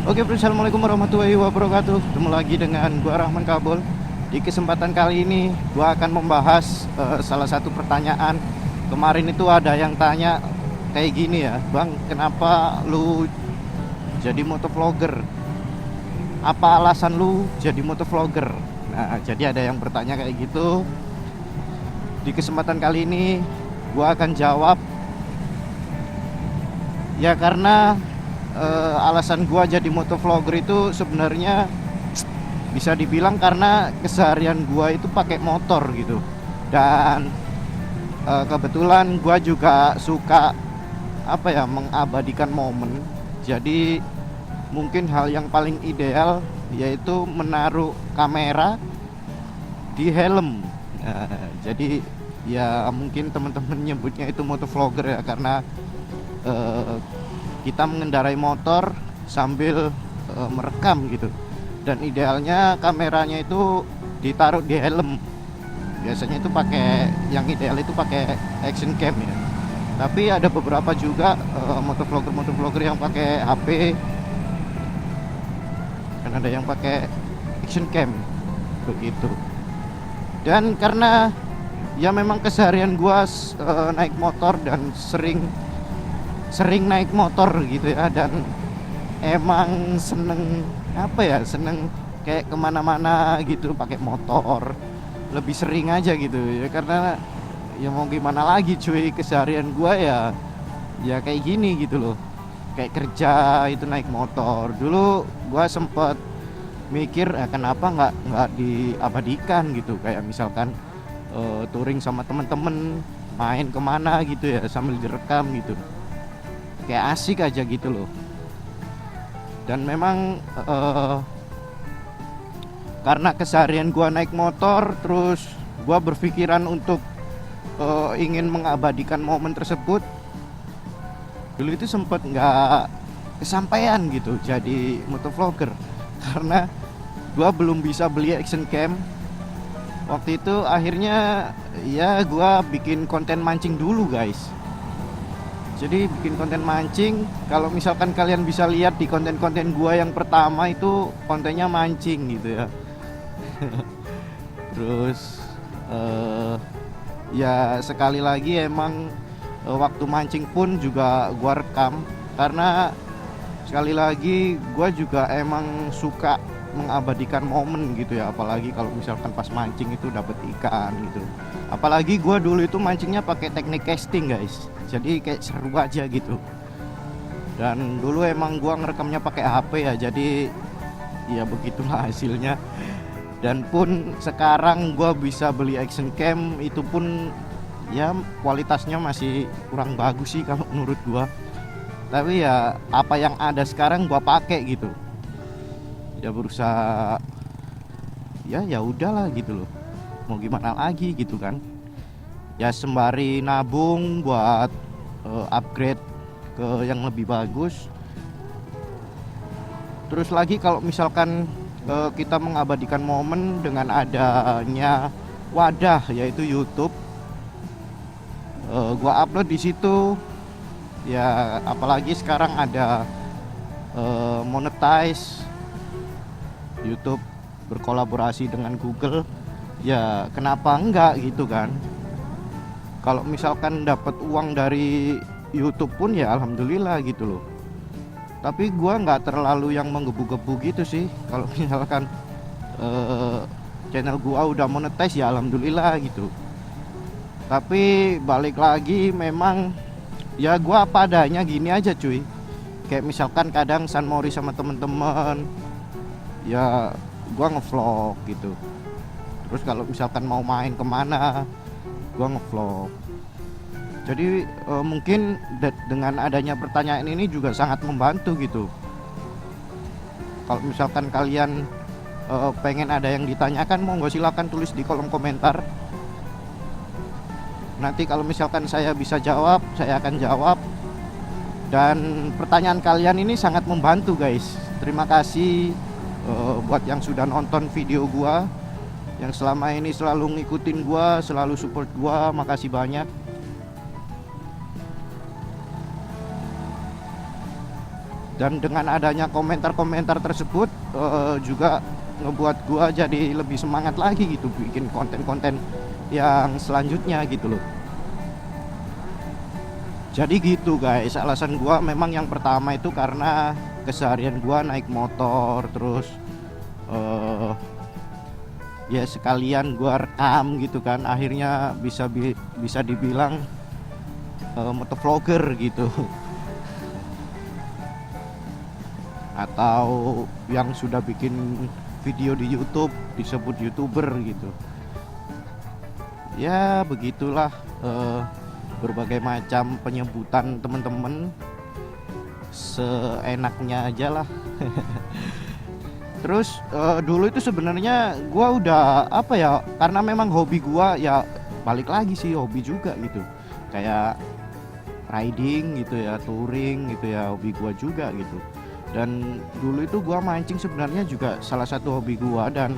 Oke bro, assalamualaikum warahmatullahi wabarakatuh. Ketemu lagi dengan gua Rahman Kabul. Di kesempatan kali ini gua akan membahas salah satu pertanyaan. Kemarin itu ada yang tanya kayak gini ya, Bang, kenapa lu jadi motovlogger? Apa alasan lu jadi motovlogger? Nah, jadi ada yang bertanya kayak gitu. Di kesempatan kali ini gua akan jawab ya, karena alasan gua jadi motovlogger itu sebenarnya bisa dibilang karena keseharian gua itu pakai motor gitu. Dan kebetulan gua juga suka apa ya, mengabadikan momen. Jadi mungkin hal yang paling ideal yaitu menaruh kamera di helm. Jadi ya mungkin teman-teman nyebutnya itu motovlogger ya, karena eh, kita mengendarai motor sambil merekam gitu. Dan idealnya kameranya itu ditaruh di helm. Biasanya itu pakai, yang ideal itu pakai action cam ya. Tapi ada beberapa juga motovlogger yang pakai HP, dan ada yang pakai action cam begitu. Dan karena ya memang keseharian gua naik motor dan sering naik motor gitu ya, dan emang seneng apa ya, seneng kayak kemana-mana gitu pakai motor, lebih sering aja gitu ya. Karena ya mau gimana lagi cuy, keseharian gua ya kayak gini gitu loh, kayak kerja itu naik motor. Dulu gua sempet mikir kenapa nggak diabadikan gitu, kayak misalkan touring sama temen-temen, main kemana gitu ya sambil direkam gitu, kayak asik aja gitu loh. Dan memang karena keseharian gua naik motor, terus gua berpikiran untuk ingin mengabadikan momen tersebut. Dulu itu sempet nggak kesampaian gitu jadi motovlogger karena gua belum bisa beli action cam waktu itu. Akhirnya ya gua bikin konten mancing dulu guys. Jadi bikin konten mancing. Kalau misalkan kalian bisa lihat di konten-konten gua yang pertama itu kontennya mancing gitu ya. Terus ya sekali lagi emang waktu mancing pun juga gua rekam, karena sekali lagi gua juga emang suka mengabadikan momen gitu ya. Apalagi kalau misalkan pas mancing itu dapet ikan gitu. Apalagi gua dulu itu mancingnya pakai teknik casting guys, jadi kayak seru aja gitu. Dan dulu emang gua ngerekamnya pakai HP ya, jadi ya begitulah hasilnya. Dan pun sekarang gua bisa beli action cam, itu pun ya kualitasnya masih kurang bagus sih kalau menurut gua. Tapi ya apa yang ada sekarang gua pakai gitu. Ya berusaha ya udahlah gitu loh, mau gimana lagi gitu kan. Ya sembari nabung buat upgrade ke yang lebih bagus. Terus lagi kalau misalkan kita mengabadikan momen dengan adanya wadah yaitu YouTube, gua upload di situ ya. Apalagi sekarang ada monetize, YouTube berkolaborasi dengan Google, ya kenapa enggak gitu kan. Kalau misalkan dapat uang dari YouTube pun ya alhamdulillah gitu loh. Tapi gua nggak terlalu yang menggebu-gebu gitu sih. Kalau misalkan channel gua udah monetize ya alhamdulillah gitu. Tapi balik lagi, memang ya gua apa adanya gini aja cuy. Kayak misalkan kadang San Mori sama temen-temen ya gua ngevlog gitu. Terus kalau misalkan mau main kemana gua ngevlog. Jadi mungkin dengan adanya pertanyaan ini juga sangat membantu gitu. Kalau misalkan kalian pengen ada yang ditanyakan, monggo silakan tulis di kolom komentar. Nanti kalau misalkan saya bisa jawab, saya akan jawab. Dan pertanyaan kalian ini sangat membantu guys. Terima kasih buat yang sudah nonton video gua, yang selama ini selalu ngikutin gua, selalu support gua. Makasih banyak. Dan dengan adanya komentar-komentar tersebut juga ngebuat gua jadi lebih semangat lagi gitu bikin konten-konten yang selanjutnya gitu loh. Jadi gitu guys, alasan gua memang yang pertama itu karena keseharian gua naik motor, terus ya sekalian gua rekam gitu kan, akhirnya bisa dibilang motovlogger gitu. Atau yang sudah bikin video di YouTube disebut YouTuber gitu. Ya begitulah berbagai macam penyebutan teman-teman, seenaknya aja lah. Terus dulu itu sebenarnya gua udah apa ya, karena memang hobi gua ya, balik lagi sih hobi juga gitu, kayak riding gitu ya, touring gitu ya, hobi gua juga gitu. Dan dulu itu gua mancing sebenarnya juga salah satu hobi gua, dan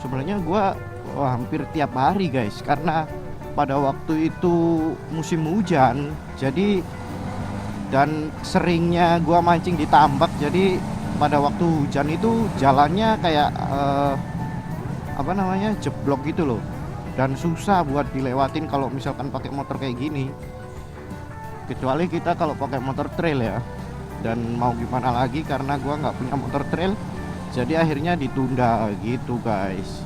sebenarnya gua hampir tiap hari guys, karena pada waktu itu musim hujan. Jadi dan seringnya gua mancing di tambak, jadi pada waktu hujan itu jalannya kayak apa namanya, jeblok gitu loh, dan susah buat dilewatin kalau misalkan pakai motor kayak gini, kecuali kita kalau pakai motor trail ya. Dan mau gimana lagi, karena gua nggak punya motor trail, jadi akhirnya ditunda gitu guys.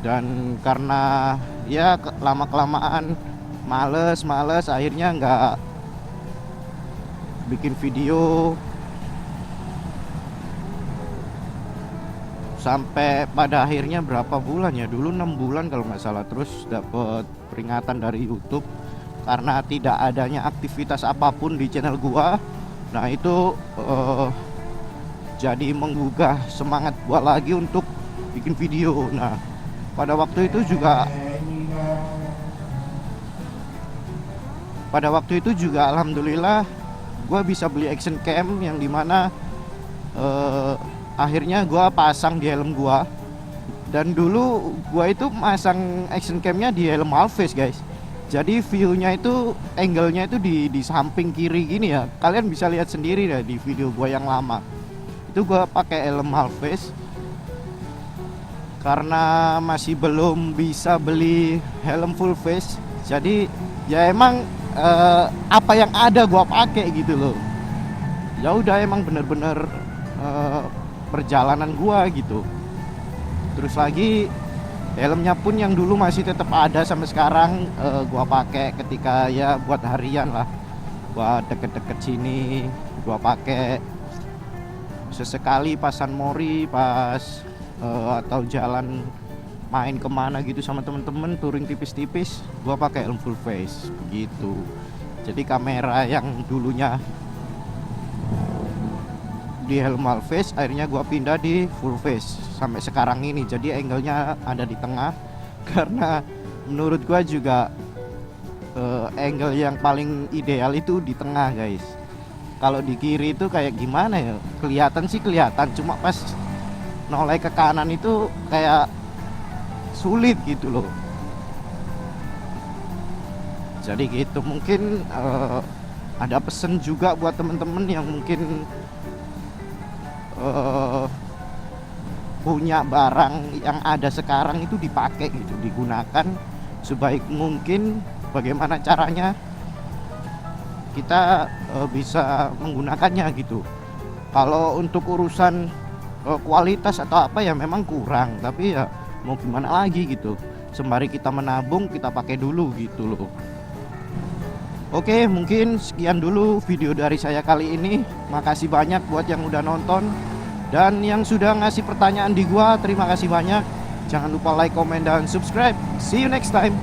Dan karena ya lama kelamaan males akhirnya nggak bikin video, sampai pada akhirnya berapa bulan ya, dulu 6 bulan kalau nggak salah. Terus dapet peringatan dari YouTube karena tidak adanya aktivitas apapun di channel gua. Nah itu jadi menggugah semangat gua lagi untuk bikin video. Nah pada waktu itu juga alhamdulillah gua bisa beli action cam, yang dimana akhirnya gua pasang di helm gua. Dan dulu gua itu masang action camnya di helm Alphys guys. Jadi view-nya itu, angle-nya itu di samping kiri gini ya. Kalian bisa lihat sendiri deh di video gua yang lama. Itu gua pakai helm Alphys karena masih belum bisa beli helm full face. Jadi ya emang apa yang ada gua pakai gitu loh. Ya udah, emang bener-bener perjalanan gua gitu. Terus lagi helmnya pun yang dulu masih tetap ada sampai sekarang, gua pakai ketika ya buat harian lah, buat deket-deket sini gua pakai. Sesekali pas San Mori, pas atau jalan main kemana gitu sama temen-temen, touring tipis-tipis, gua pakai helm full face gitu. Jadi kamera yang dulunya di helm Alphys akhirnya gua pindah di full face sampai sekarang ini. Jadi angle-nya ada di tengah karena menurut gua juga angle yang paling ideal itu di tengah guys. Kalau di kiri itu kayak gimana ya, kelihatan sih kelihatan, cuma pas noleh ke kanan itu kayak sulit gitu loh. Jadi gitu, mungkin ada pesan juga buat temen-temen yang mungkin punya barang yang ada sekarang itu dipakai gitu, digunakan sebaik mungkin. Bagaimana caranya kita bisa menggunakannya gitu. Kalau untuk urusan kualitas atau apa ya memang kurang, tapi ya mau gimana lagi gitu, sembari kita menabung kita pakai dulu gitu loh. Oke, mungkin sekian dulu video dari saya kali ini. Makasih banyak buat yang udah nonton, dan yang sudah ngasih pertanyaan di gua, terima kasih banyak. Jangan lupa like, comment, dan subscribe. See you next time.